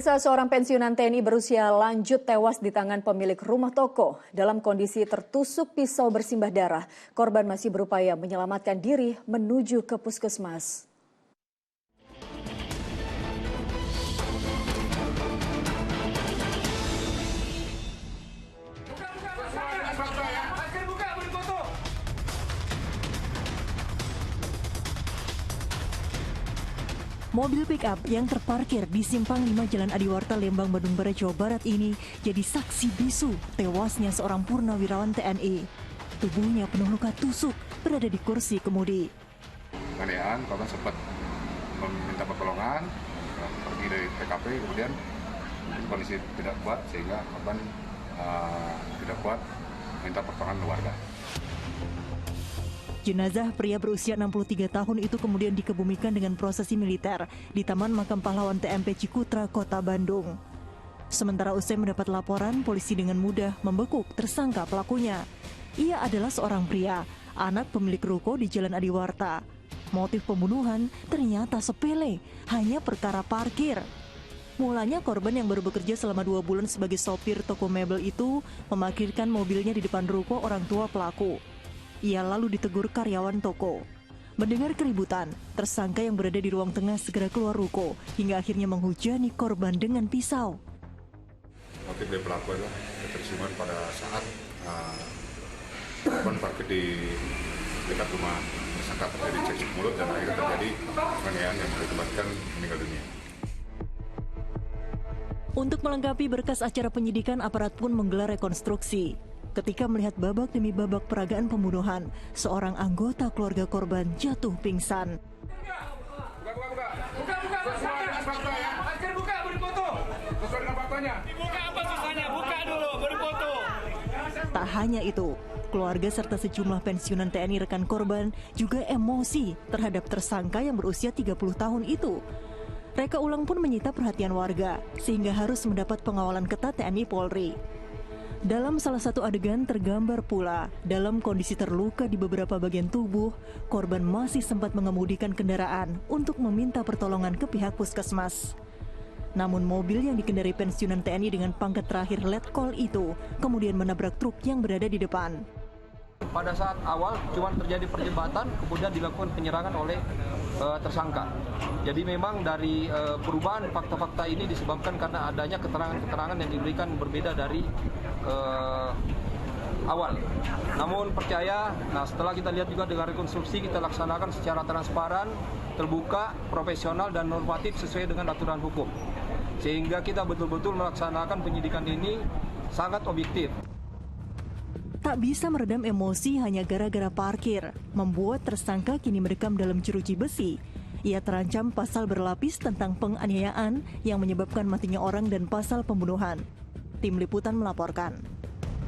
Seorang pensiunan TNI berusia lanjut tewas di tangan pemilik rumah toko. Dalam kondisi tertusuk pisau bersimbah darah, korban masih berupaya menyelamatkan diri menuju ke puskesmas. Mobil pick-up yang terparkir di Simpang 5 Jalan Adiwarta, Lembang, Bandung Barat, Jawa Barat ini jadi saksi bisu tewasnya seorang purnawirawan TNI. Tubuhnya penuh luka tusuk berada di kursi kemudi. Penganiayaan, korban sempat meminta pertolongan, pergi dari TKP, kemudian kondisi tidak kuat sehingga korban tidak kuat minta pertolongan keluarga. Jenazah pria berusia 63 tahun itu kemudian dikebumikan dengan prosesi militer di Taman Makam Pahlawan TMP Cikutra, Kota Bandung. Sementara usai mendapat laporan, polisi dengan mudah membekuk tersangka pelakunya. Ia adalah seorang pria, anak pemilik ruko di Jalan Adiwarta. Motif pembunuhan ternyata sepele, hanya perkara parkir. Mulanya korban yang baru bekerja selama 2 bulan sebagai sopir toko mebel itu memarkirkan mobilnya di depan ruko orang tua pelaku. Ia lalu ditegur karyawan toko. Mendengar keributan, tersangka yang berada di ruang tengah segera keluar ruko hingga akhirnya menghujani korban dengan pisau. Motif dari pelaku adalah ketersinggungan pada saat korban parkir di dekat rumah tersangka, terjadi cekcok mulut dan akhirnya terjadi penganiayaan yang mengakibatkan meninggal dunia. Untuk melengkapi berkas acara penyidikan, aparat pun menggelar rekonstruksi. Ketika melihat babak demi babak peragaan pembunuhan, seorang anggota keluarga korban jatuh pingsan. Tak hanya itu, keluarga serta sejumlah pensiunan TNI rekan korban juga emosi terhadap tersangka yang berusia 30 tahun itu. Reka ulang pun menyita perhatian warga, sehingga harus mendapat pengawalan ketat TNI Polri. Dalam salah satu adegan tergambar pula, dalam kondisi terluka di beberapa bagian tubuh, korban masih sempat mengemudikan kendaraan untuk meminta pertolongan ke pihak puskesmas. Namun mobil yang dikendarai pensiunan TNI dengan pangkat terakhir letkol itu kemudian menabrak truk yang berada di depan. Pada saat awal cuma terjadi perdebatan, kemudian dilakukan penyerangan oleh tersangka. Jadi memang dari perubahan fakta-fakta ini disebabkan karena adanya keterangan-keterangan yang diberikan berbeda dari awal. Namun percaya, setelah kita lihat juga dengan rekonstruksi kita laksanakan secara transparan, terbuka, profesional dan normatif sesuai dengan aturan hukum. Sehingga kita betul-betul melaksanakan penyidikan ini sangat objektif. Tak bisa meredam emosi hanya gara-gara parkir, membuat tersangka kini mendekam dalam jeruji besi. Ia terancam pasal berlapis tentang penganiayaan yang menyebabkan matinya orang dan pasal pembunuhan. Tim Liputan melaporkan.